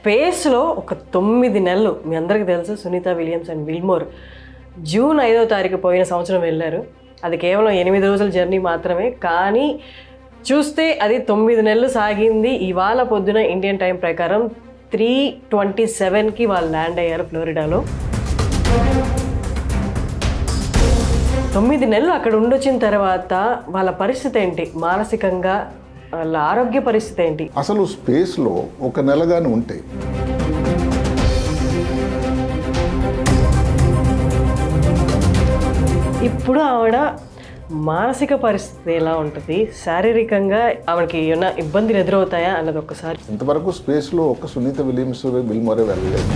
స్పేస్లో ఒక 9 నెలలు మీ అందరికీ తెలుసు Sunita Williams and Wilmore June 5వ తారీఖు పోయిన సంవత్సరం వెళ్ళారు. అది కేవలం 8 రోజుల జర్నీ మాత్రమే, కానీ చూస్తే అది 9 నెలలు సాగింది. ఇవాళ పొద్దున ఇండియన్ టైం ప్రకారం 3:27కి వాళ్ళు ల్యాండ్ అయ్యారు ఫ్లోరిడాలో. 9 నెలలు అక్కడ ఉండొచ్చిన తర్వాత వాళ్ళ పరిస్థితి ఏంటి, మానసికంగా వాళ్ళ ఆరోగ్య పరిస్థితి ఏంటి? అసలు స్పేస్లో ఒక నెలగానే ఉంటే ఇప్పుడు ఆవిడ మానసిక పరిస్థితి ఎలా ఉంటుంది, శారీరకంగా ఆవిడకి ఏమైనా ఇబ్బందులు ఎదురవుతాయా అన్నది ఒక్కసారి. ఇంతవరకు స్పేస్లో ఒక సునీత విలియమ్స్ విల్మోరే వెళ్ళలేదు.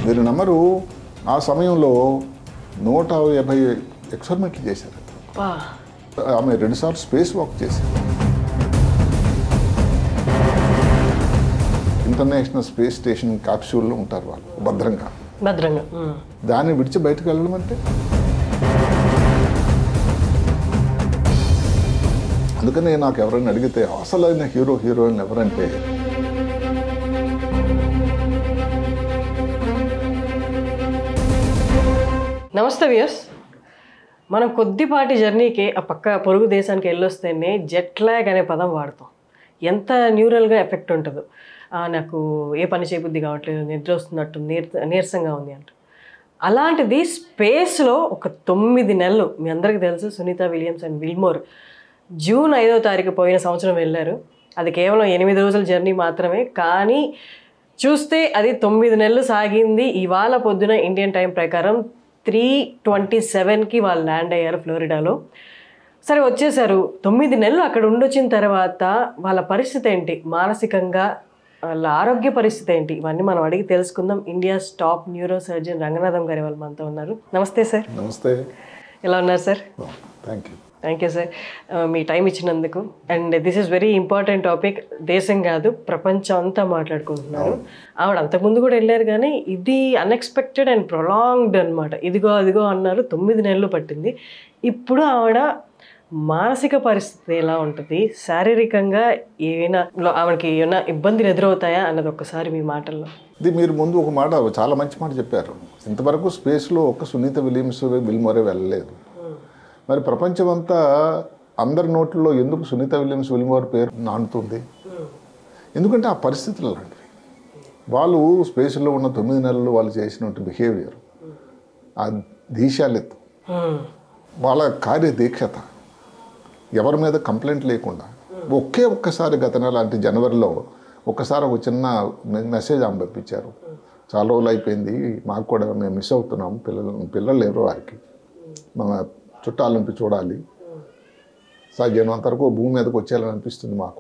మీరు నమ్మరు, ఆ సమయంలో 150 ఎక్స్పెరిమెంట్లు చేశారు. ఆమె 2 సార్లు స్పేస్ వాక్ చేశారు. ఇంటర్నేషనల్ స్పేస్ స్టేషన్ క్యాప్సూల్లో ఉంటారు వాళ్ళు భద్రంగా. దాన్ని విడిచి బయటకు వెళ్ళడం అంటే, అందుకని నాకు ఎవరైనా అడిగితే అసలైన హీరోయిన్ ఎవరంటే నమస్తే వ్యూయర్స్. మనం కొద్దిపాటి జర్నీకి ఆ పక్క పొరుగు దేశానికి వెళ్ళొస్తేనే జెట్ ల్యాగ్ అనే పదం వాడతాం. ఎంత న్యూరల్గా ఎఫెక్ట్ ఉంటుందో, నాకు ఏ పని చేయబుద్ధి కావట్లేదు, నిద్ర వస్తున్నట్టు, నీరసంగా ఉంది అంట. అలాంటిది స్పేస్లో ఒక 9 నెలలు మీ అందరికీ తెలుసు Sunita Williams and Wilmore June 5వ తారీఖు పోయిన సంవత్సరం వెళ్ళారు. అది కేవలం 8 రోజుల జర్నీ మాత్రమే, కానీ చూస్తే అది 9 నెలలు సాగింది. ఇవాళ పొద్దున ఇండియన్ టైం ప్రకారం 3:27కి వాళ్ళు ల్యాండ్ అయ్యారు ఫ్లోరిడాలో. సరే, వచ్చేసారు. 9 నెలలు అక్కడ ఉండొచ్చిన తర్వాత వాళ్ళ పరిస్థితి ఏంటి, మానసికంగా వాళ్ళ ఆరోగ్య పరిస్థితి ఏంటి, ఇవన్నీ మనం అడిగి తెలుసుకుందాం. India's top neurosurgeon Ranganatham గారి వాళ్ళు మనతో ఉన్నారు. నమస్తే సార్. నమస్తే. ఎలా ఉన్నారు సార్? థ్యాంక్ యూ సార్, మీ టైం ఇచ్చినందుకు. And this is very important topic. దేశం కాదు, ప్రపంచం అంతా మాట్లాడుకుంటున్నారు. ఆవిడ అంతకుముందు కూడా వెళ్ళారు, కానీ ఇది అన్ఎక్స్పెక్టెడ్ అండ్ ప్రొలాంగ్డ్ అనమాట. ఇదిగో అదిగో అన్నారు, 9 నెలలు పట్టింది. ఇప్పుడు ఆవిడ మానసిక పరిస్థితి ఎలా ఉంటుంది, శారీరకంగా ఆవిడకి ఏమైనా ఇబ్బందులు ఎదురవుతాయా అన్నది ఒక్కసారి మీ మాటల్లో. ఇది మీరు ముందు ఒక మాట, చాలా మంచి మాట చెప్పారు. ఇంతవరకు స్పేస్లో ఒక సునీత విలియమ్స్ విల్మోరే వెళ్ళలేదు. మరి ప్రపంచం అంతా అందరి నోట్లలో ఎందుకు సునీత విలియమ్స్ విల్మోర్ పేరు నానుతుంది? ఎందుకంటే ఆ పరిస్థితులు అలాంటివి. వాళ్ళు స్పేస్లో ఉన్న 9 నెలలు వాళ్ళు చేసినట్టు బిహేవియర్, ఆ దీశాలెత్తు, వాళ్ళ కార్యదీక్షత, ఎవరి మీద కంప్లైంట్ లేకుండా ఒక్కసారి గత నెల అంటే జనవరిలో ఒక్కసారి ఒక చిన్న మెసేజ్ ఆమె పంపించారు. చాలా రోజులు అయిపోయింది, మాకు కూడా మేము మిస్ అవుతున్నాము, పిల్లలు లేరు వారికి, మన చుట్టాలంపి చూడాలి, సాధ్యమైనంత వరకు భూమి మీదకి వచ్చేయాలని అనిపిస్తుంది మాకు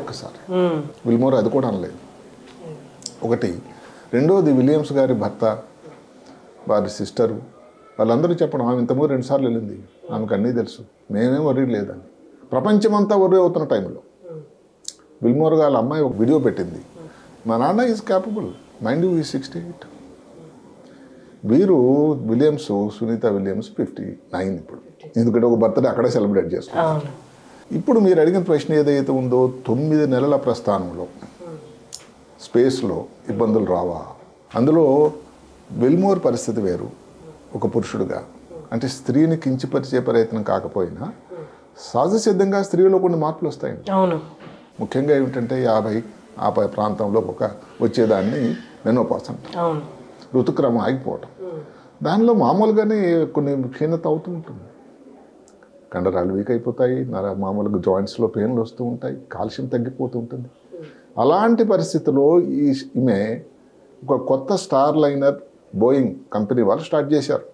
ఒక్కసారి. విల్మోర్ అది కూడా అనలేదు. ఒకటి. రెండోది, విలియమ్స్ గారి భర్త, వారి సిస్టరు, వాళ్ళందరూ చెప్పడం ఆమె ఇంతకుముందు 2 సార్లు వెళ్ళింది, ఆమెకు అన్నీ తెలుసు, మేమేం వర్రీ లేదని. ప్రపంచమంతా వర్రీ అవుతున్న టైంలో విల్మోర్ గారి అమ్మాయి ఒక వీడియో పెట్టింది, మా నాన్న is capable, mind you is 68. వీరు విలియమ్స్, సునీత విలియమ్స్ 59 ఇప్పుడు, ఎందుకంటే ఒక బర్త్డే అక్కడే సెలబ్రేట్ చేసుకున్నారు. ఇప్పుడు మీరు అడిగిన ప్రశ్న ఏదైతే ఉందో, 9 నెలల ప్రస్థానంలో స్పేస్లో ఇబ్బందులు రావా? అందులో విల్మోర్ పరిస్థితి వేరు. ఒక పురుషుడుగా, అంటే స్త్రీని కించపరిచే ప్రయత్నం కాకపోయినా సహజ సిద్ధంగా స్త్రీలో కొన్ని మార్పులు వస్తాయండి. ముఖ్యంగా ఏమిటంటే 50 ఆ ప్రాంతంలో వచ్చేదాన్ని మెనోపాస్ అంటారు, ఋతుక్రమం ఆగిపోవటం. దానిలో మామూలుగానే కొన్ని క్షీణత అవుతూ ఉంటుంది, కండరాలు వీక్ అయిపోతాయి, మామూలుగా జాయింట్స్లో పెయిన్లు వస్తూ ఉంటాయి, కాల్షియం తగ్గిపోతూ ఉంటుంది. అలాంటి పరిస్థితుల్లో ఈమె ఒక కొత్త స్టార్ లైనర్ బోయింగ్ కంపెనీ వాళ్ళు స్టార్ట్ చేశారు.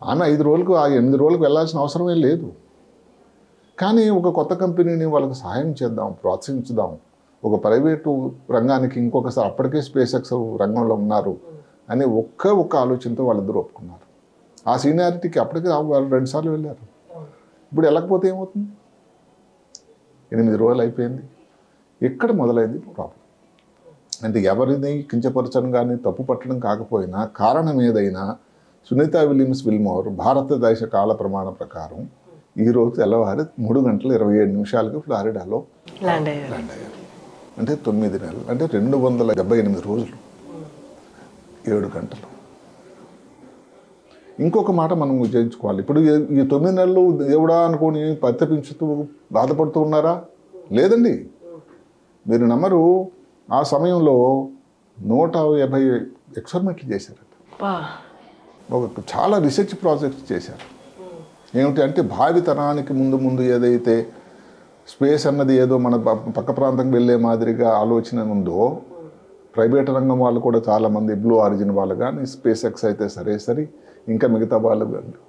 ఆమె 5 రోజులకు 8 రోజులకు వెళ్ళాల్సిన అవసరమే లేదు. కానీ ఒక కొత్త కంపెనీని వాళ్ళకి సహాయం చేద్దాం, ప్రోత్సహించుదాం, ఒక ప్రైవేటు రంగానికి ఇంకొకసారి, అప్పటికే స్పేస్ ఎక్స్ రంగంలో ఉన్నారు అని ఒక్క ఆలోచనతో వాళ్ళిద్దరూ ఒప్పుకున్నారు. ఆ సీనియారిటీకి అప్పటికే వాళ్ళు 2 సార్లు వెళ్ళారు. ఇప్పుడు వెళ్ళకపోతే ఏమవుతుంది? 8 రోజులు అయిపోయింది. ఎక్కడ మొదలైంది ప్రాబ్లం అంటే, ఎవరిని కించపరచడం కానీ తప్పు పట్టడం కాకపోయినా, కారణం ఏదైనా సునీత విలియమ్స్ విల్మోర్ భారతదేశ కాల ప్రమాణం ప్రకారం ఈరోజు తెల్లవారి 3:27 ఫ్లారిడాలో ల్యాండ్ అయ్యారు. ల్యాండ్ అయ్యారు. అంటే 9 నెలలు, అంటే 278 రోజులు, 7 గంటలు. ఇంకొక మాట మనం చేయించుకోవాలి. ఇప్పుడు ఈ 9 నెలలు దేవుడా అనుకొని పరితపించుతూ బాధపడుతూ ఉన్నారా? లేదండి. మీరు నమ్మరు, ఆ సమయంలో 150 ఎక్స్పెరిమెంట్లు చేశారట. చాలా రీసెర్చ్ ప్రాజెక్ట్స్ చేశారు. ఏమిటి అంటే భావి తరానికి ముందు ఏదైతే స్పేస్ అన్నది ఏదో మన పక్క ప్రాంతంకి వెళ్ళే మాదిరిగా ఆలోచన ఉందో, ప్రైవేట్ రంగం వాళ్ళు కూడా చాలామంది, బ్లూ ఆరిజిన్ వాళ్ళు కానీ, స్పేస్ ఎక్స్ అయితే సరే ఇంకా మిగతా వాళ్ళు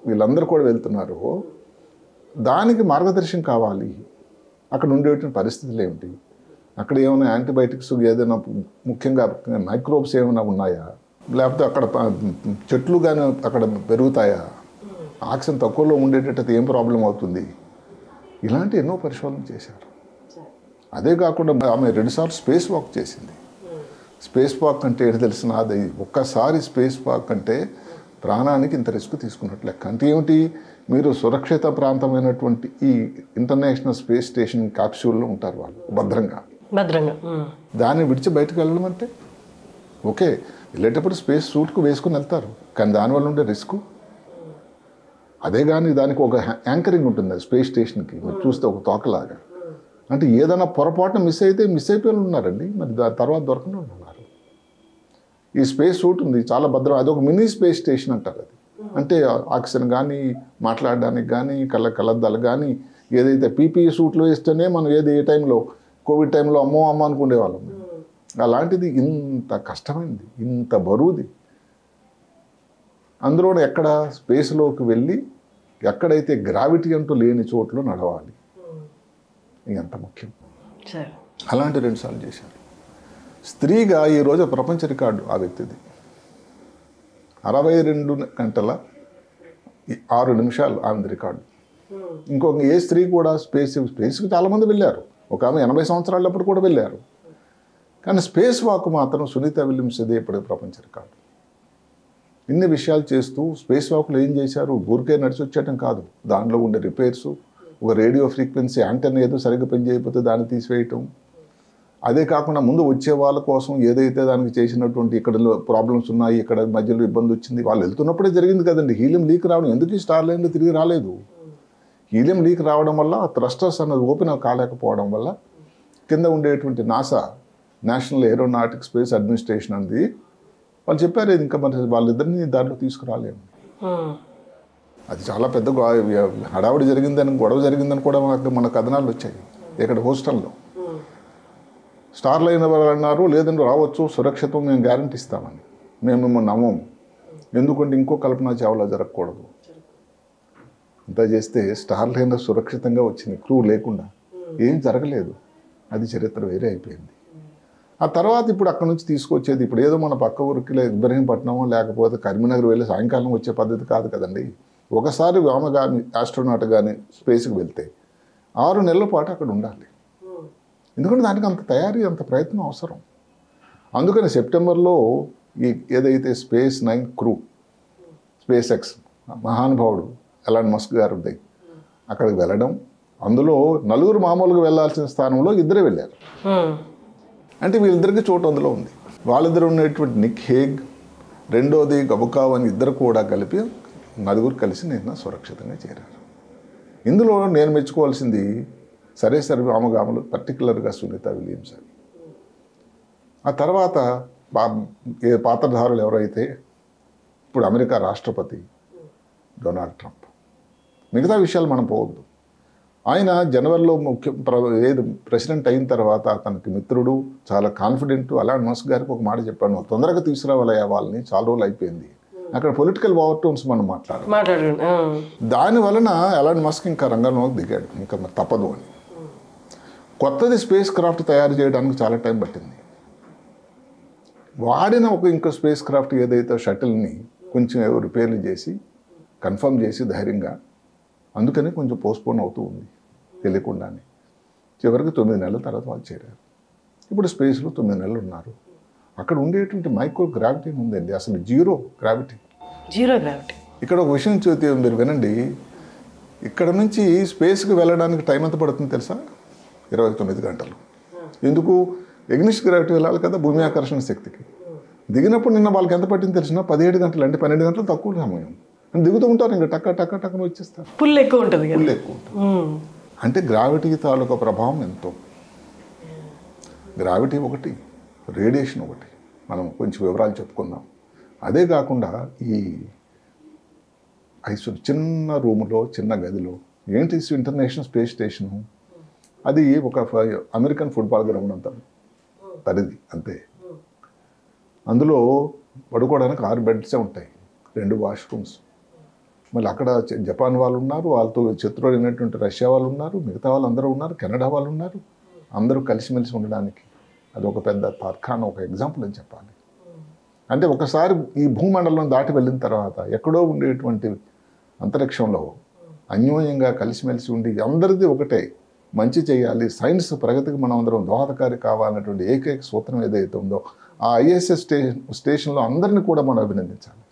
వీళ్ళందరూ కూడా వెళ్తున్నారు. దానికి మార్గదర్శనం కావాలి. అక్కడ ఉండేటువంటి పరిస్థితులు ఏమిటి, అక్కడ ఏమైనా యాంటీబయాటిక్స్ ఏదైనా ముఖ్యంగా మైక్రోబ్స్ ఏమైనా ఉన్నాయా, లేకపోతే అక్కడ చెట్లు కానీ అక్కడ పెరుగుతాయా, ఆక్సిజన్ తక్కువలో ఉండేటట్టు ఏం ప్రాబ్లం అవుతుంది, ఇలాంటి ఎన్నో పరిశోధనలు చేశారు. అదే కాకుండా ఆమె 2 సార్లు స్పేస్ వాక్ చేసింది. స్పేస్ వాక్ అంటే ఏంటి తెలిసిన, అది ఒక్కసారి స్పేస్ వాక్ అంటే ప్రాణానికి ఇంత రిస్క్ తీసుకున్నట్లు లెక్క. అంటే ఏమిటి, మీరు సురక్షిత ప్రాంతమైనటువంటి ఈ ఇంటర్నేషనల్ స్పేస్ స్టేషన్ క్యాప్సూల్లో ఉంటారు వాళ్ళు భద్రంగా. దాన్ని విడిచి బయటకు వెళ్ళడం అంటే ఓకే, వెళ్ళేటప్పుడు స్పేస్ సూట్కు వేసుకుని వెళ్తారు, కానీ దానివల్ల ఉండే రిస్క్ అదే. కానీ దానికి ఒక యాంకరింగ్ ఉంటుంది స్పేస్ స్టేషన్కి, మీరు చూస్తే ఒక తోకలాగా. అంటే ఏదైనా పొరపాటున మిస్ అయిపోయి ఉన్నారండి, మరి దాని తర్వాత దొరకకుండా ఉన్నారు. ఈ స్పేస్ సూట్ ఉంది చాలా భద్రం, అదొక మినీ స్పేస్ స్టేషన్ అంటారు. అది అంటే ఆక్సిజన్ కానీ, మాట్లాడడానికి కానీ, కళ్ళద్దాలు కానీ, ఏదైతే పీపీఈ సూట్లు వేస్తేనే మనం ఏ టైంలో కోవిడ్ టైంలో అమ్మో అనుకునేవాళ్ళం. అలాంటిది ఇంత కష్టమైంది, ఇంత బరువుది. అందులో ఎక్కడ స్పేస్లోకి వెళ్ళి ఎక్కడైతే గ్రావిటీ అంటూ లేని చోట్ల నడవాలి, ఎంత ముఖ్యం. అలాంటి 2 సార్లు చేశారు. స్త్రీగా ఈరోజు ప్రపంచ రికార్డు ఆ వ్యక్తిది. 62 గంటల 6 నిమిషాలు ఆమె రికార్డు. ఇంకొక ఏ స్త్రీ కూడా స్పేస్కి చాలామంది వెళ్ళారు. ఒక ఆమె 80 సంవత్సరాలప్పుడు కూడా వెళ్ళారు. కానీ స్పేస్ వాక్ మాత్రం సునీత విలియమ్స్ ఇది ఇప్పుడు ప్రపంచ రికార్డు. ఇన్ని విషయాలు చేస్తూ స్పేస్ వాక్లో ఏం చేశారు, ఊరికే నడిచి వచ్చేయటం కాదు, దానిలో ఉండే రిపేర్స్, ఒక రేడియో ఫ్రీక్వెన్సీ యాంటెన్నా ఏదో సరిగ్గా పనిచేయకపోతే దాన్ని తీసివేయటం, అదే కాకుండా ముందు వచ్చే వాళ్ళ కోసం ఏదైతే దానికి చేసినటువంటి ఇక్కడ ప్రాబ్లమ్స్ ఉన్నాయి, ఇక్కడ మధ్యలో ఇబ్బంది వచ్చింది, వాళ్ళు వెళ్తున్నప్పుడే జరిగింది కదండి. హీలియం లీక్ రావడం, ఎందుకు ఈ స్టార్ లైన్లో తిరిగి రాలేదు? హీలియం లీక్ రావడం వల్ల థ్రస్టర్స్ అన్నది ఓపెన్ కాలేకపోవడం వల్ల కింద ఉండేటువంటి NASA, national aeronautic space administration అనేది వాళ్ళు చెప్పారు, ఇంకా మరి వాళ్ళిద్దరిని దాంట్లో తీసుకురాలేము. అది చాలా పెద్ద హడావుడి జరిగిందని, గొడవ జరిగిందని కూడా మన కథనాలు వచ్చాయి. ఇక్కడ హోస్టల్లో స్టార్ లైన్ వాళ్ళు అన్నారు, లేదంటే రావచ్చు, సురక్షితం మేము గ్యారంటీ ఇస్తామని. మేము మిమ్మల్ని నమ్మము, ఎందుకంటే ఇంకో కల్పనా చావ్లా జరగకూడదు. ఇంత చేస్తే స్టార్ లైన్ సురక్షితంగా వచ్చింది, క్రూ లేకుండా ఏం జరగలేదు. అది చరిత్ర వేరే అయిపోయింది. ఆ తర్వాత ఇప్పుడు అక్కడ నుంచి తీసుకొచ్చేది ఇప్పుడు ఏదో మన పక్క ఊరికి ఇబ్రహీంపట్నమో లేకపోతే కరీంనగర్ వెళ్ళి సాయంకాలం వచ్చే పద్ధతి కాదు కదండి. ఒకసారి ఆమె కానీ ఆస్ట్రోనాట్ కానీ స్పేస్కి వెళ్తే 6 నెలల పాటు అక్కడ ఉండాలి. ఎందుకంటే దానికి అంత తయారీ, అంత ప్రయత్నం అవసరం. అందుకని సెప్టెంబర్లో ఈ ఏదైతే స్పేస్ 9 క్రూ, స్పేస్ ఎక్స్ మహానుభావుడు ఎలాన్ మస్క్ గారు అక్కడికి వెళ్ళడం, అందులో 4 మామూలుగా వెళ్ళాల్సిన స్థానంలో 2 వెళ్ళారు. అంటే వీళ్ళిద్దరికి చోటు అందులో ఉంది. వాళ్ళిద్దరు ఉన్నటువంటి నిక్ హేగ్, రెండోది గబుకావ్ అని 2 కూడా కలిపి 4 కలిసి నేను సురక్షితంగా చేరారు. ఇందులో నేను మెచ్చుకోవాల్సింది సరే ఆమగాములు, పర్టికులర్గా సునీత విలియమ్స్ అని. ఆ తర్వాత పాత్రధారులు ఎవరైతే ఇప్పుడు అమెరికా రాష్ట్రపతి డొనాల్డ్ ట్రంప్, మిగతా విషయాలు మనం పోవద్దు. ఆయన జనవరిలో ప్రెసిడెంట్ అయిన తర్వాత తనకి మిత్రుడు, చాలా కాన్ఫిడెంట్ ఎలాన్ మస్క్ గారికి ఒక మాట చెప్పాను, తొందరగా తీసుకురావాలయ్యా వాళ్ళని, చాలా రోజులు అయిపోయింది. అక్కడ పొలిటికల్ ఓవర్ టోన్స్ మనం మాట్లాడాలి. దాని వలన ఎలాన్ మస్క్ ఇంకా రంగంలోకి దిగాడు, ఇంకా మరి తప్పదు అని. కొత్తది స్పేస్ క్రాఫ్ట్ తయారు చేయడానికి చాలా టైం పట్టింది. వాడిన ఇంకో స్పేస్ క్రాఫ్ట్ ఏదైతే షటిల్ని కొంచెం రిపేర్లు చేసి కన్ఫర్మ్ చేసి ధైర్యంగా, అందుకని కొంచెం పోస్ట్పోన్ అవుతూ ఉంది తెలియకుండానే. చివరికి 9 నెలల తర్వాత వాళ్ళు చేరారు. ఇప్పుడు స్పేస్లో 9 నెలలు ఉన్నారు. అక్కడ ఉండేటువంటి మైక్రో గ్రావిటీ ఉందండి, అసలు జీరో గ్రావిటీ. జీరో ఇక్కడ ఒక విషయం చూస్తే మీరు వినండి, ఇక్కడ నుంచి స్పేస్కి వెళ్ళడానికి టైం ఎంత పడుతుంది తెలుసా? 29 గంటలు. ఎందుకు? ఎగ్నిస్ట్ గ్రావిటీ వెళ్ళాలి కదా భూమి ఆకర్షణ శక్తికి. దిగినప్పుడు నిన్న వాళ్ళకి ఎంత పట్టింది తెలిసిన? 17 గంటలు, అంటే 12 గంటలు తక్కువ సమయం. దిగుతూ ఉంటారు, ఇంకా టక్క టక్క టక్కన వచ్చేస్తారు. పుల్ ఎక్కువ ఉంటుంది. పుల్ ఎక్కువ ఉంటుంది. అంటే గ్రావిటీ తాలూకా ప్రభావం ఎంతో. గ్రావిటీ ఒకటి, రేడియేషన్ ఒకటి. మనం కొంచెం వివరాలు చెప్పుకుందాం. అదే కాకుండా ఈ చిన్న రూములో, చిన్న గదిలో ఏంటి ఇంటర్నేషనల్ స్పేస్ స్టేషను, అది ఒక అమెరికన్ ఫుట్బాల్ గ్రౌండ్ అంత పరిధి అంతే. అందులో పడుకోవడానికి 6 బెడ్సే ఉంటాయి, 2 వాష్రూమ్స్. మళ్ళీ అక్కడ జపాన్ వాళ్ళు ఉన్నారు, వాళ్ళతో శత్రువులైనటువంటి రష్యా వాళ్ళు ఉన్నారు, మిగతా వాళ్ళు అందరూ ఉన్నారు, కెనడా వాళ్ళు ఉన్నారు. అందరూ కలిసిమెలిసి ఉండడానికి అది ఒక పెద్ద తార్ఖానా, ఒక ఎగ్జాంపుల్ అని చెప్పాలి. అంటే ఒకసారి ఈ భూమండలం దాటి వెళ్ళిన తర్వాత ఎక్కడో ఉండేటువంటి అంతరిక్షంలో అన్యోన్యంగా కలిసిమెలిసి ఉండి అందరిది ఒకటే, మంచి చేయాలి, సైన్స్ ప్రగతికి మనం అందరం దోహదకారి కావాలన్నటువంటి ఏకైక సూత్రం ఏదైతే ఉందో ఆ ఐఎస్ఎస్ స్టేషన్లో అందరినీ కూడా మనం అభినందించాలి.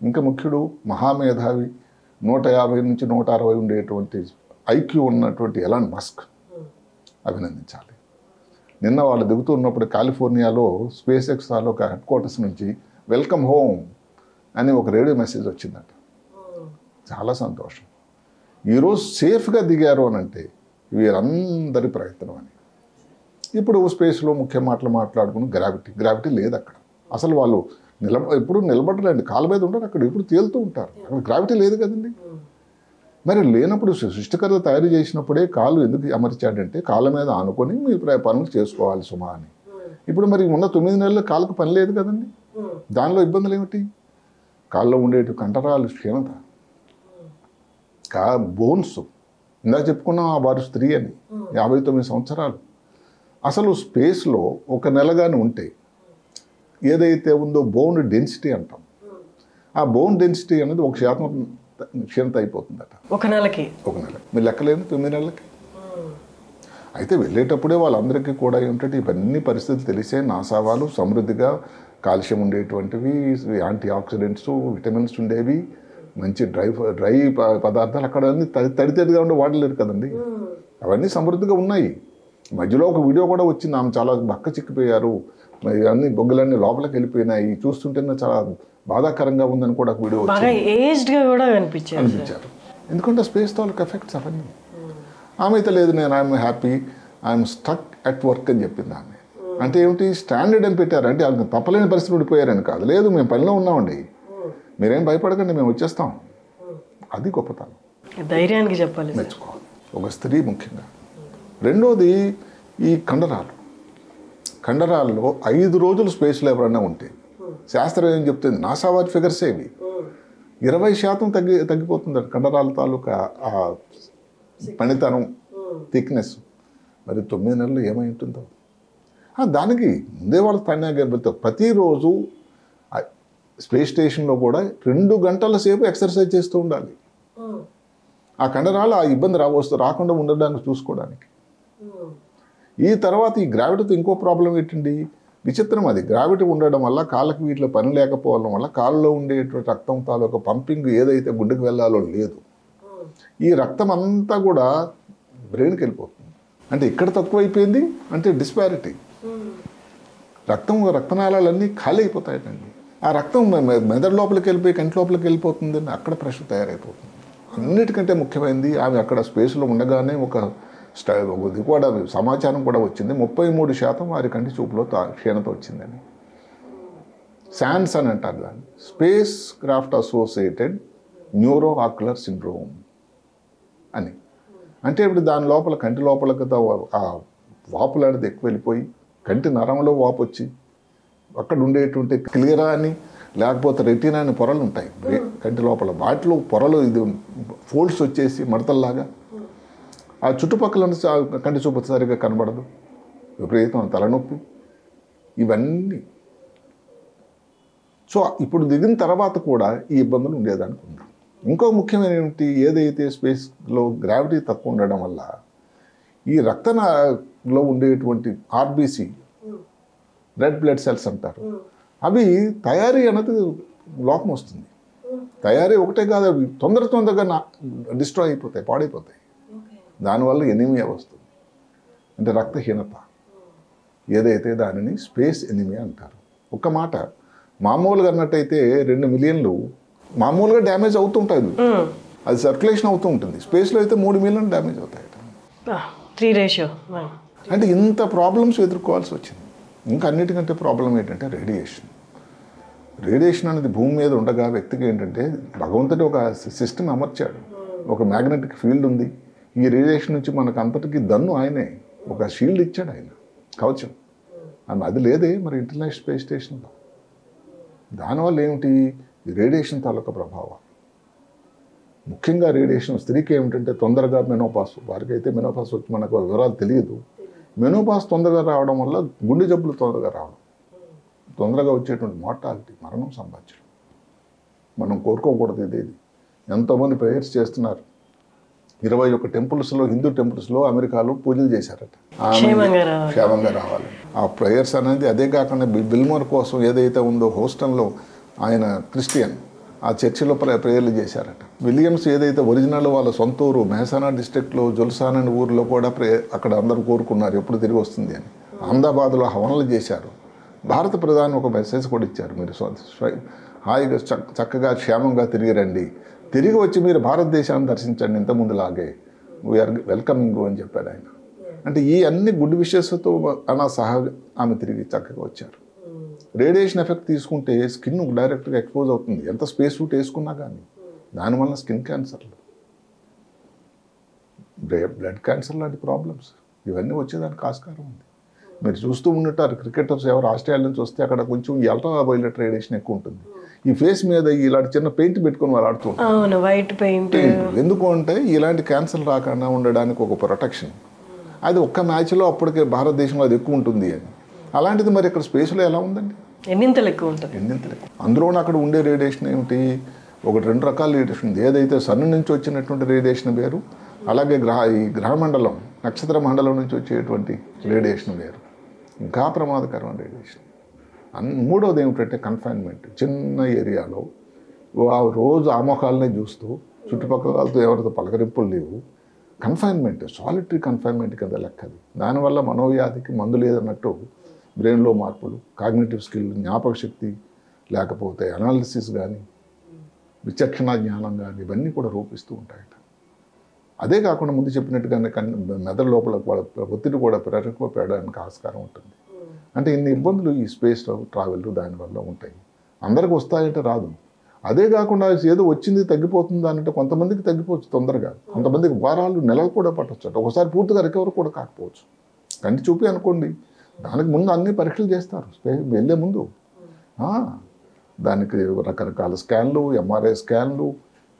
ఇంకా ముఖ్యుడు మహామేధావి, 150 నుంచి 160 ఉండేటువంటి ఐక్యూ ఉన్నటువంటి ఎలాన్ మస్క్ అభినందించాలి. నిన్న వాళ్ళు దిగుతున్నప్పుడు కాలిఫోర్నియాలో స్పేస్ ఎక్స్ తాలూకా హెడ్ క్వార్టర్స్ నుంచి వెల్కమ్ హోమ్ అని ఒక రేడియో మెసేజ్ వచ్చిందట. చాలా సంతోషం. ఈరోజు సేఫ్గా దిగారు అని అంటే వీరందరి ప్రయత్నం అని. ఇప్పుడు స్పేస్లో ముఖ్య మాటలు మాట్లాడుకుని గ్రావిటీ లేదు అక్కడ. అసలు వాళ్ళు ఎప్పుడు నిలబడలేండి, కాళ్ళ మీద ఉంటారు, అక్కడ ఇప్పుడు తేలుతూ ఉంటారు. అక్కడ గ్రావిటీ లేదు కదండి. మరి లేనప్పుడు సృష్టికర్త తయారు చేసినప్పుడే కాళ్ళు ఎందుకు అమర్చాడంటే కాళ్ళ మీద ఆనుకొని మీ పనులు చేసుకోవాలి సుమా అని. ఇప్పుడు మరి ఉన్న 9 నెలలు కాళ్ళకు పని లేదు కదండి. దానిలో ఇబ్బందులు ఏమిటి? కాళ్ళలో ఉండేటి కండరాలు క్షీణత, బోన్స్, ఇందాక చెప్పుకున్నాం వారు స్త్రీ అని, 59 సంవత్సరాలు. అసలు స్పేస్లో ఒక నెలగానే ఉంటే ఏదైతే ఉందో బోన్ డెన్సిటీ అంటాం, ఆ బోన్ డెన్సిటీ అనేది 1% క్షీణత అయిపోతుందట ఒక నెలకి. మీరు లెక్కలేదు 9 నెలలకి. అయితే వెళ్ళేటప్పుడే వాళ్ళందరికీ కూడా ఏమిటంటే ఇవన్నీ పరిస్థితులు తెలిసే నాసా వాళ్ళు సమృద్ధిగా కాల్షియం ఉండేటువంటివి, యాంటీ ఆక్సిడెంట్స్, విటమిన్స్ ఉండేవి, మంచి డ్రై పదార్థాలు అక్కడ అన్ని తడితడిగా ఉండే వాడలేరు కదండి. అవన్నీ సమృద్ధిగా ఉన్నాయి. మధ్యలో ఒక వీడియో కూడా వచ్చింది, ఆమె చాలా బక్క చిక్కిపోయారు, అన్ని బొగ్గులన్నీ లోపలికి వెళ్ళిపోయినాయి, చూస్తుంటేనే చాలా బాధాకరంగా ఉందని కూడా ఒక వీడియో అనిపించారు. ఎందుకంటే స్పేస్ తాలూకు ఎఫెక్ట్స్ అవన్నీ. ఆమె అయితే లేదు, నేను I'm happy, I'm stuck at work అని చెప్పింది ఆమె. అంటే ఏమిటి? స్టాండర్డ్ అని పెట్టారు. అంటే ఆమె తప్పలేని పరిస్థితి ఉండిపోయారని కాదు, లేదు మేము పనిలో ఉన్నామండి, మీరేం భయపడకండి, మేము వచ్చేస్తాం. అది గొప్పతనం, ధైర్యానికి చెప్పాలి, మెచ్చుకోవాలి ఒక స్త్రీ ముఖ్యంగా. రెండోది ఈ కండరాల్లో 5 రోజులు స్పేస్లో ఎవరైనా ఉంటే శాస్త్రం ఏం చెప్తుంది, నాసా వారి ఫిగర్స్ ఏవి, 20% తగ్గిపోతుంది కండరాల తాలూకా ఆ పనితనం, థిక్నెస్. మరి 9 నెలలు ఏమై ఉంటుందో దానికి ముందే వాళ్ళు తయారు. ప్రతిరోజు స్పేస్ స్టేషన్లో కూడా 2 గంటల సేపు ఎక్సర్సైజ్ చేస్తూ ఉండాలి. ఆ కండరాలు ఆ ఇబ్బంది రాకుండా ఉండడానికి చూసుకోవడానికి. ఈ తర్వాత ఈ గ్రావిటీతో ఇంకో ప్రాబ్లం ఏంటండి, విచిత్రం. అది గ్రావిటీ ఉండడం వల్ల కాళ్ళకి వీటిలో పని లేకపోవడం వల్ల కాళ్ళలో ఉండేటువంటి రక్తం తాలూకా పంపింగ్ ఏదైతే గుండెకి వెళ్ళాలో లేదు. ఈ రక్తం అంతా కూడా బ్రెయిన్కి వెళ్ళిపోతుంది. అంటే ఇక్కడ తక్కువైపోయింది అంటే డిస్పారిటీ. రక్తనాళాలన్నీ ఖాళీ అయిపోతాయండి. ఆ రక్తం మెదడు లోపలికి వెళ్ళిపోయి కంటి లోపలికి వెళ్ళిపోతుంది, అక్కడ ప్రెషర్ తయారైపోతుంది. అన్నిటికంటే ముఖ్యమైనది ఆమె అక్కడ స్పేస్లో ఉండగానే ఇది కూడా సమాచారం కూడా వచ్చింది, 33% వారి కంటి చూపులో క్షీణత వచ్చిందని. శాన్స్ అని అంటారు దాన్ని, space craft associated neuro ocular syndrome అని. అంటే ఇప్పుడు దాని లోపల కంటి లోపలికి ఆ వాపులు అనేది ఎక్కువ వెళ్ళిపోయి కంటి నరంలో వాపు వచ్చి అక్కడ ఉండేటువంటి క్లియరా అని లేకపోతే రెటీనా అని పొరలు ఉంటాయి కంటి లోపల, వాటిలో పొరలు ఇది ఫోల్డ్స్ వచ్చేసి మడతల్లాగా ఆ చుట్టుపక్కల కంటి చూపు సరిగా కనబడదు, విపరీతం తలనొప్పి, ఇవన్నీ. సో ఇప్పుడు దిగిన తర్వాత కూడా ఈ ఇబ్బందులు ఉండేదనుకున్నాం. ఇంకో ముఖ్యమైన ఏమిటి, ఏదైతే స్పేస్లో గ్రావిటీ తక్కువ ఉండడం వల్ల ఈ రక్తంలో ఉండేటువంటి ఆర్బీసీ, రెడ్ బ్లడ్ సెల్స్ అంటారు, అవి తయారీ అనేది లోపం వస్తుంది. తయారీ ఒకటే కాదు, అవి తొందరగా డిస్ట్రాయ్ అయిపోతాయి, పాడైపోతాయి. దానివల్ల ఎనీమియా వస్తుంది, అంటే రక్తహీనత. ఏదైతే దానిని స్పేస్ ఎనీమియా అంటారు. ఒక్క మాట, మామూలుగా అన్నట్టయితే 2 మిలియన్లు మామూలుగా డ్యామేజ్ అవుతుంటాయి, అది సర్క్యులేషన్ అవుతూ ఉంటుంది. స్పేస్లో అయితే 3 మిలియన్ డ్యామేజ్ అవుతాయి. 3 రేషియో. అంటే ఇంత ప్రాబ్లమ్స్ ఎదుర్కోవాల్సి వచ్చింది. ఇంకా అన్నిటికంటే ప్రాబ్లం ఏంటంటే రేడియేషన్ అనేది భూమి మీద ఉండగా వ్యక్తికి ఏంటంటే భగవంతుడి ఒక సిస్టమ్ అమర్చాడు, ఒక మ్యాగ్నెటిక్ ఫీల్డ్ ఉంది. ఈ రేడియేషన్ నుంచి మనకు అంతటికి దన్ను ఆయనే ఒక షీల్డ్ ఇచ్చాడు, ఆయన కవచం. అది లేదే మరి ఇంటర్నేషనల్ స్పేస్ స్టేషన్లో. దానివల్ల ఏమిటి, ఈ రేడియేషన్ తాలూకా ప్రభావం. ముఖ్యంగా రేడియేషన్ స్త్రీకి ఏమిటంటే తొందరగా మెనోపాస్, వారికైతే మెనోపాస్ వచ్చి మనకు వివరాలు తెలియదు. మెనోపాస్ తొందరగా రావడం వల్ల గుండె జబ్బులు తొందరగా రావడం, తొందరగా వచ్చేటువంటి మార్టాలిటీ, మరణం సంభవించడం. మనం కోరుకోకూడదు ఇదేది. ఎంతోమంది ప్రేయర్స్ చేస్తున్నారు. 21 టెంపుల్స్లో, హిందూ టెంపుల్స్లో అమెరికాలో పూజలు చేశారట క్షేమంగా రావాలి. ఆ ప్రేయర్స్ అనేది అదే కాకుండా బిల్మోర్ కోసం ఏదైతే ఉందో హోస్టన్లో ఆయన క్రిస్టియన్, ఆ చర్చిలో ప్రేయర్లు చేశారట. విలియమ్స్ ఏదైతే ఒరిజినల్ వాళ్ళ సొంత ఊరు మెహసానా డిస్ట్రిక్ట్లో జుల్సాన్ అనే ఊరిలో కూడా అక్కడ అందరూ కోరుకున్నారు ఎప్పుడు తిరిగి వస్తుంది అని. అహ్మదాబాద్లో హవనాలు చేశారు. భారత ప్రధాని ఒక మెసేజ్ కూడా ఇచ్చారు, మీరు హాయిగా చక్కగా క్షేమంగా తిరిగి రండి, తిరిగి వచ్చి మీరు భారతదేశాన్ని దర్శించండి, ఇంతకుముందులాగే వీఆర్ వెల్కమింగ్ అని చెప్పాడు ఆయన. అంటే ఈ అన్ని గుడ్ విషెస్తో అలా సహా ఆమె తిరిగి చక్కగా వచ్చారు. రేడియేషన్ ఎఫెక్ట్ తీసుకుంటే స్కిన్ డైరెక్ట్గా ఎక్స్పోజ్ అవుతుంది, ఎంత స్పేస్ సూట్ వేసుకున్నా కానీ. దానివల్ల స్కిన్ క్యాన్సర్లు, బ్లడ్ క్యాన్సర్ లాంటి ప్రాబ్లమ్స్ ఇవన్నీ వచ్చేదానికి ఆస్కారం ఉంది. మీరు చూస్తూ ఉంటుంటారు, క్రికెటర్స్ ఎవరు ఆస్ట్రేలియా నుంచి వస్తే అక్కడ కొంచెం అల్ట్రా వైలెట్ రేడియేషన్ ఎక్కువ ఉంటుంది. ఈ ఫేస్ మీద ఇలాంటి చిన్న పెయింట్ పెట్టుకొని వాళ్ళు ఆడుతుంటారు, వైట్ పెయింట్. ఎందుకు అంటే ఇలాంటి క్యాన్సర్ రాకుండా ఉండడానికి ఒక ప్రొటెక్షన్. అది ఒక్క మ్యాచ్లో అప్పటికే భారతదేశంలో అది ఎక్కువ ఉంటుంది అని. అలాంటిది మరి ఇక్కడ స్పేస్లో ఎలా ఉందండి, ఎన్నింతలు ఎక్కువ ఉంటుంది. అందులోనే అక్కడ ఉండే రేడియేషన్ ఏమిటి, 2 రకాల రేడియేషన్ ఉంది. ఏదైతే సన్ నుంచి వచ్చినటువంటి రేడియేషన్ వేరు, అలాగే ఈ గ్రహమండలం నక్షత్ర మండలం నుంచి వచ్చేటువంటి రేడియేషన్ వేరు. ఇంకా ప్రమాదకరమైన రేడియేషన్. మూడవది ఏమిటంటే కన్ఫైన్మెంట్. చిన్న ఏరియాలో రోజు ఆమోహాలనే చూస్తూ చుట్టుపక్కల వాళ్ళతో ఎవరితో పలకరింపులు లేవు. కన్ఫైన్మెంట్, సాలిటరీ కన్ఫైన్మెంట్ కింద లెక్కది. దానివల్ల మనోవ్యాధికి మందు లేదన్నట్టు బ్రెయిన్లో మార్పులు, కాగ్నిటివ్ స్కిల్, జ్ఞాపక శక్తి, లేకపోతే అనాలిసిస్ కానీ, విచక్షణ జ్ఞానం కానీ, ఇవన్నీ కూడా రూపిస్తూ ఉంటాయట. అదే కాకుండా ముందు చెప్పినట్టుగానే మెదడు లోపల ఒత్తిడి కూడా పెరగడానికి ఆస్కారం ఉంటుంది. అంటే ఇన్ని ఇబ్బందులు ఈ స్పేస్ ట్రావెల్ దానివల్ల ఉంటాయి. అందరికి వస్తాయంటే రాదు. అదే కాకుండా ఏదో వచ్చింది తగ్గిపోతుంది అంటే కొంతమందికి తగ్గిపోవచ్చు తొందరగా, కొంతమందికి వారాలు నెలలు కూడా పట్టవచ్చు. ఒకసారి పూర్తిగా రికవర్ కూడా కాకపోవచ్చు. కంటి చూపి అనుకోండి, దానికి ముందు అన్ని పరీక్షలు చేస్తారు వెళ్ళే ముందు. దానికి రకరకాల స్కాన్లు, ఎంఆర్ఐ స్కాన్లు,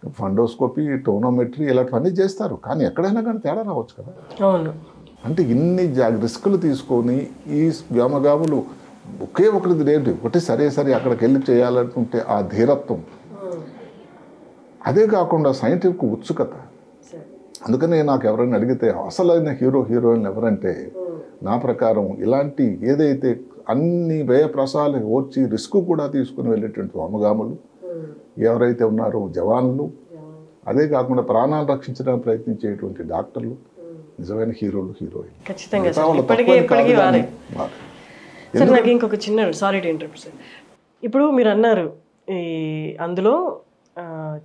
ఫండోస్కోపీ, టోనోమెట్రీ ఇలాంటివన్నీ చేస్తారు. కానీ ఎక్కడైనా కానీ తేడా రావచ్చు కదా. అంటే ఇన్ని రిస్కులు తీసుకొని ఈ వ్యోమగాములు ఒకటి సరే అక్కడికి వెళ్ళి చేయాలనుకుంటే ఆ ధీరత్వం, అదే కాకుండా సైంటిఫిక్ ఉత్సుకత. అందుకనే నాకు ఎవరైనా అడిగితే అసలైన హీరోయిన్ ఎవరంటే నా ప్రకారం ఇలాంటి ఏదైతే అన్ని వ్యయప్రసాలు ఓర్చి రిస్క్ కూడా తీసుకుని వెళ్ళేటువంటి వ్యోమగాములు ఎవరైతే ఉన్నారో జవాన్లు, అదే కాకుండా ప్రాణాలు రక్షించడానికి ప్రయత్నించేటువంటి డాక్టర్లు నిజమైన హీరోలు, హీరోయిన్. సార్ నాకు ఇంకొక చిన్న సారీ టు ఇంటరప్ట్ సార్. ఇప్పుడు మీరు అన్నారు ఈ అందులో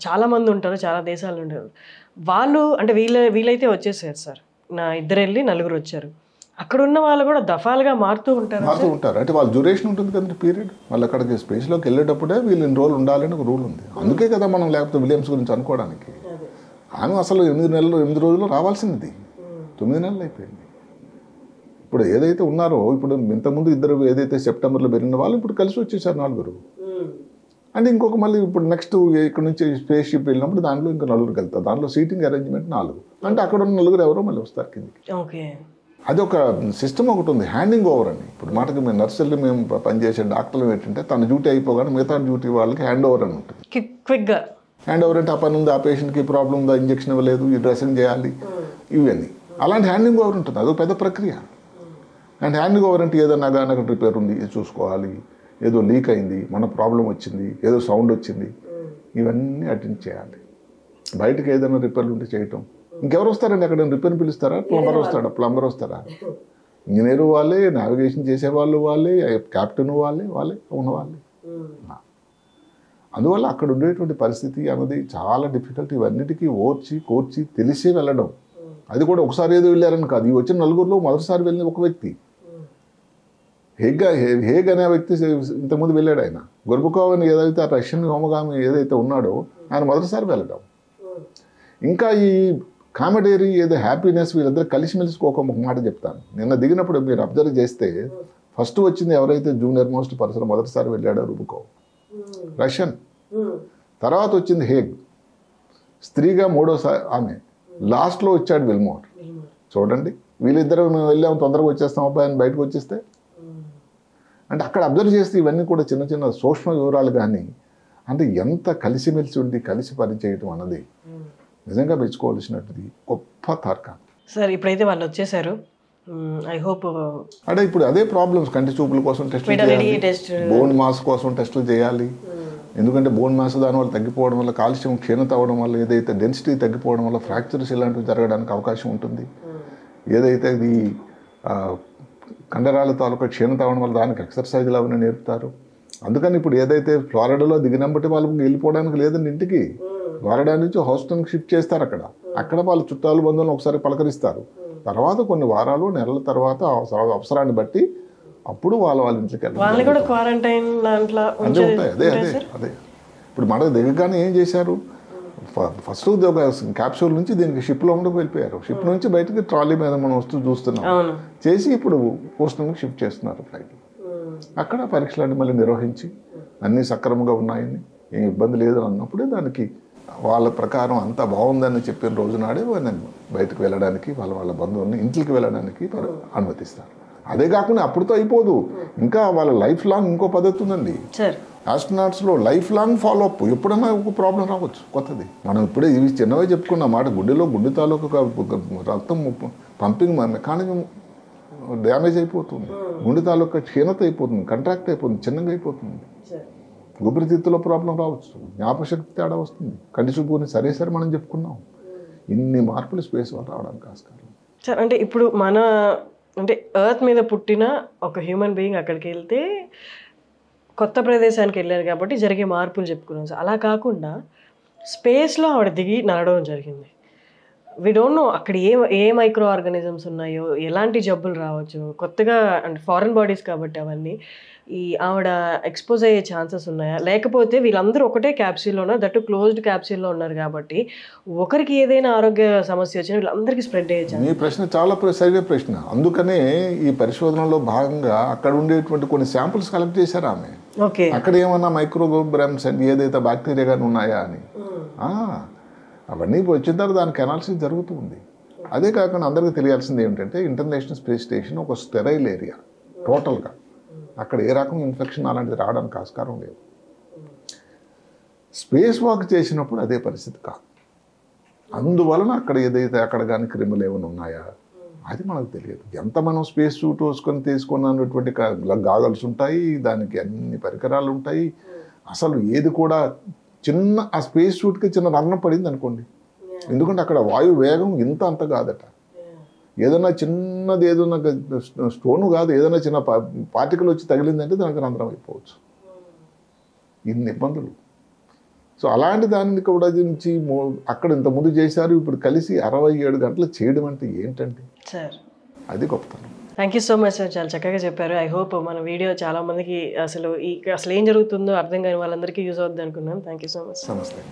చాలామంది ఉంటారు, చాలా దేశాలు ఉంటారు. వాళ్ళు అంటే వీళ్ళైతే వచ్చేసారు సార్, నా 2 వెళ్ళి 4 వచ్చారు. అక్కడ ఉన్న వాళ్ళు కూడా దఫాలుగా మారుతూ ఉంటారు. అంటే వాళ్ళ డ్యూరేషన్ ఉంటుంది కదండి, పీరియడ్. వాళ్ళు అక్కడికి స్పేస్లోకి వెళ్ళేటప్పుడే వీళ్ళు 2 రోజులు ఉండాలని ఒక రూల్ ఉంది. అందుకే కదా మనం లేకపోతే విలియమ్స్ గురించి అనుకోవడానికి. ఆమె అసలు 8 రోజుల్లో రావాల్సింది, 9 నెలలు అయిపోయింది. ఇప్పుడు ఏదైతే ఉన్నారో, ఇప్పుడు ఇంతకుముందు 2 ఏదైతే సెప్టెంబర్లో పెరిగిన వాళ్ళు ఇప్పుడు కలిసి వచ్చేసారు 4. అంటే ఇంకొక మళ్ళీ ఇప్పుడు నెక్స్ట్ ఇక్కడ నుంచి స్పేస్ షిప్ వెళ్ళినప్పుడు దాంట్లో ఇంకా 4 వెళ్తారు. దాంట్లో సీటింగ్ అరేంజ్మెంట్ 4. అంటే అక్కడ ఉన్న 4 ఎవరో మళ్ళీ వస్తారు కిందికి. అది ఒక సిస్టమ్ ఒకటి ఉంది, హ్యాండింగ్ ఓవర్ అని. ఇప్పుడు మాటకి మేము నర్సులు మేము పనిచేసే డాక్టర్లు ఏంటంటే తన డ్యూటీ అయిపోగానే మిగతా డ్యూటీ వాళ్ళకి హ్యాండ్ ఓవర్ అని ఉంటుంది. క్విక్గా హ్యాండ్ ఓవర్ అంటే ఆ పని ఉంది, ఆ పేషెంట్కి ప్రాబ్లం ఉందా, ఇంజక్షన్ ఇవ్వలేదు, ఈ డ్రెస్సింగ్ చేయాలి, ఇవన్నీ. అలాంటి హ్యాండింగ్ ఓవర్ ఉంటుంది, అదొక పెద్ద ప్రక్రియ. అండ్ హ్యాండింగ్ ఓవర్ అంటే ఏదన్నా కానీ అక్కడ రిపేర్ ఉంది, ఇది చూసుకోవాలి, ఏదో లీక్ అయింది, మన ప్రాబ్లం వచ్చింది, ఏదో సౌండ్ వచ్చింది, ఇవన్నీ అటెండ్ చేయాలి. బయటకు ఏదైనా రిపేర్లు ఉంటే చేయటం. ఇంకెవరు వస్తారండి అక్కడ? రిపేర్ని పిలుస్తారా? ప్లంబర్ వస్తారా? ఇంజనీరు వాళ్ళే, నావిగేషన్ చేసేవాళ్ళు వాళ్ళే, క్యాప్టెన్ వాళ్ళే ఉన్నవాళ్ళే. అందువల్ల అక్కడ ఉండేటువంటి పరిస్థితి అన్నది చాలా డిఫికల్ట్. ఇవన్నిటికీ కోర్చి తెలిసే వెళ్ళడం. అది కూడా ఒకసారి ఏదో వెళ్ళారని కాదు. ఈ వచ్చిన నలుగురిలో మొదటిసారి వెళ్ళిన ఒక వ్యక్తి హేగ్ అనే వ్యక్తి ఇంతకుముందు వెళ్ళాడు. ఆయన గొర్బుకోవ్ అని ఏదైతే ఆ రష్యన్ హోమగామి ఏదైతే ఉన్నాడో ఆయన మొదటిసారి వెళ్ళడం. ఇంకా ఈ కామెడేరీ ఏదో హ్యాపీనెస్ వీళ్ళిద్దరు కలిసిమెలిసి ఒక మాట చెప్తాను. నిన్న దిగినప్పుడు మీరు అబ్జర్వ్ చేస్తే ఫస్ట్ వచ్చింది ఎవరైతే జూనియర్ మోస్ట్ పర్సన్ మొదటిసారి వెళ్ళాడో రుబుకోవ్, రష్యన్. తర్వాత వచ్చింది హేగ్, స్త్రీగా మూడోసారి ఆమె. లాస్ట్లో వచ్చాడు విల్మోర్. చూడండి, వీళ్ళిద్దరు మేము వెళ్ళాము తొందరగా వచ్చేస్తాం అబ్బాయి అని బయటకు వచ్చేస్తే. అంటే అక్కడ అబ్జర్వ్ చేస్తే ఇవన్నీ కూడా చిన్న చిన్న సూక్ష్మ వివరాలు. కానీ అంటే ఎంత కలిసిమెలిసి ఉండి కలిసి పనిచేయటం అన్నది నిజంగా మెచ్చుకోవాల్సినది గొప్ప తార్కాణం. సార్ ఇప్పుడైతే వాళ్ళు వచ్చేసారు. ఐ హోప్ అంటే ఇప్పుడు అదే ప్రాబ్లమ్స్, కంటి చూపుల కోసం టెస్టులు చేయాలి, బోన్ మాస్ కోసం టెస్టులు చేయాలి. ఎందుకంటే బోన్ మాస్ దానివల్ల తగ్గిపోవడం వల్ల, కాల్షియం క్షీణత అవ్వడం వల్ల, ఏదైతే డెన్సిటీ తగ్గిపోవడం వల్ల ఫ్రాక్చర్స్ ఇలాంటివి జరగడానికి అవకాశం ఉంటుంది. ఏదైతే ఇది కండరాల తాలూకా క్షీణత అవ్వడం వల్ల దానికి ఎక్సర్సైజ్లు అవన్నీ నేర్పుతారు. అందుకని ఇప్పుడు ఏదైతే ఫ్లోరిడాలో దిగినప్పటి వాళ్ళకి వెళ్ళిపోవడానికి లేదండి ఇంటికి. ఫ్లోరిడా నుంచి హౌస్టన్కి షిఫ్ట్ చేస్తారు. అక్కడ వాళ్ళ చుట్టాలు బంధువులను ఒకసారి పలకరిస్తారు. తర్వాత కొన్ని వారాలు నెలల తర్వాత అవసరాన్ని బట్టి అప్పుడు వాళ్ళ ఇంటికి వెళ్ళాలి. అదే ఇప్పుడు మన దగ్గరగానే ఏం చేశారు, ఫస్ట్ క్యాప్సూల్ నుంచి దీనికి షిప్లో ఉండకు వెళ్ళిపోయారు. షిప్ నుంచి బయటకి ట్రాలీ మీద మనం వస్తూ చూస్తున్నాం చేసి ఇప్పుడు పోస్టన్కి షిఫ్ట్ చేస్తున్నారు ఫ్లైట్. అక్కడ పరీక్షలన్నీ మళ్ళీ నిర్వహించి అన్నీ సక్రమంగా ఉన్నాయని, ఏం ఇబ్బంది లేదు అన్నప్పుడే దానికి వాళ్ళ ప్రకారం అంతా బాగుందని చెప్పిన రోజు నాడే బయటకు వెళ్ళడానికి వాళ్ళ బంధువుల్ని ఇంటికి వెళ్ళడానికి అనుమతిస్తారు. అదే కాకుండా అప్పుడుతో అయిపోదు, ఇంకా వాళ్ళ లైఫ్ లాంగ్ ఇంకో పద్ధతి ఉందండి. ఆస్ట్రోనాట్స్లో లైఫ్ లాంగ్ ఫాలో అప్. ఎప్పుడైనా ఒక ప్రాబ్లం రావచ్చు కొత్తది. మనం ఇప్పుడే ఇవి చిన్నవే చెప్పుకున్న మాట, గుండె తాలూకా రక్తం పంపింగ్ మెకానిజం డ్యామేజ్ అయిపోతుంది, గుండె తాలూకా క్షీణత అయిపోతుంది, కంట్రాక్ట్ అయిపోతుంది, చిన్నగా అయిపోతుంది. ఊపిరితిత్తులో ప్రాబ్లం రావచ్చు, జ్ఞాపకశక్తి తేడా వస్తుంది, కంటి చూపుని సరే మనం చెప్పుకున్నాం. ఇన్ని మార్పులు స్పేస్ వల్ల రావడానికి ఆస్కారం. సార్ అంటే ఇప్పుడు మన అంటే ఎర్త్ మీద పుట్టిన ఒక హ్యూమన్ బీయింగ్ అక్కడికి వెళ్తే కొత్త ప్రదేశానికి వెళ్ళారు కాబట్టి జరిగే మార్పులు చెప్పుకున్నాం సార్. అలా కాకుండా స్పేస్లో ఆవిడ దిగి నడవడం జరిగింది. వి డోంట్ నో అక్కడ ఏ మైక్రో ఆర్గానిజమ్స్ ఉన్నాయో, ఎలాంటి జబ్బులు రావచ్చు, కొత్తగా అంటే ఫారెన్ బాడీస్ కాబట్టి అవన్నీ ఈ ఆవిడ ఎక్స్పోజ్ అయ్యే ఛాన్సెస్ ఉన్నాయా? లేకపోతే వీళ్ళందరూ ఒకటే క్యాప్సూల్లోనా, దట్టు క్లోజ్డ్ క్యాప్సూల్లో ఉన్నారు కాబట్టి ఒకరికి ఏదైనా ఆరోగ్య సమస్య వచ్చినా వీళ్ళందరికీ స్ప్రెడ్ అయ్యే ఛాన్స్. ఈ ప్రశ్న చాలా సరైన ప్రశ్న. అందుకనే ఈ పరిశోధనలో భాగంగా అక్కడ ఉండేటువంటి కొన్ని శాంపుల్స్ కలెక్ట్ చేశారు ఆమె. అక్కడ ఏమన్నా మైక్రోగ్రామ్స్ అండ్ ఏదైతే బ్యాక్టీరియా కానీ ఉన్నాయా అని అవన్నీ వచ్చిన తర్వాత దానికి అనాలిసిస్ జరుగుతూ ఉంది. అదే కాకుండా అందరికీ తెలియాల్సింది ఏమిటంటే ఇంటర్నేషనల్ స్పేస్ స్టేషన్ ఒక స్టెరైల్ ఏరియా టోటల్గా. అక్కడ ఏ రకం ఇన్ఫెక్షన్ అలాంటిది రావడానికి ఆస్కారం లేదు. స్పేస్ వాక్ చేసినప్పుడు అదే పరిస్థితి కాదు. అందువలన అక్కడ ఏదైతే అక్కడ కానీ క్రిములు ఏమైనా ఉన్నాయా అది మనకు తెలియదు. ఎంత మనం స్పేస్ సూట్ వేసుకొని తీసుకున్నటువంటి గాగల్స్ ఉంటాయి, దానికి అన్ని పరికరాలు ఉంటాయి. అసలు ఏది కూడా చిన్న ఆ స్పేస్ సూట్కి చిన్న రంగం పడింది అనుకోండి, ఎందుకంటే అక్కడ వాయు వేగం ఇంత అంత కాదట. ఏదైనా చిన్నది ఏదైనా స్టోను కాదు, ఏదైనా చిన్న పార్టికల్ వచ్చి తగిలిందంటే దానికి రంధ్రం అయిపోవచ్చు. ఇన్ని ఇబ్బందులు. సో అలాంటి దానిని కూడా నుంచి అక్కడ ఇంతకుముందు చేశారు, ఇప్పుడు కలిసి 67 గంటలు చేయడం అంటే ఏంటంటే సార్ అది గొప్పతనం. Thank you so much sir, చాలా చక్కగా చెప్పారు. ఐ హోప్ మన వీడియో చాలా మందికి అసలు ఏం జరుగుతుందో అర్థం కాని వాళ్ళందరికీ యూజ్ అవుతుంది అనుకున్నాను. Thank you so much. నమస్తే.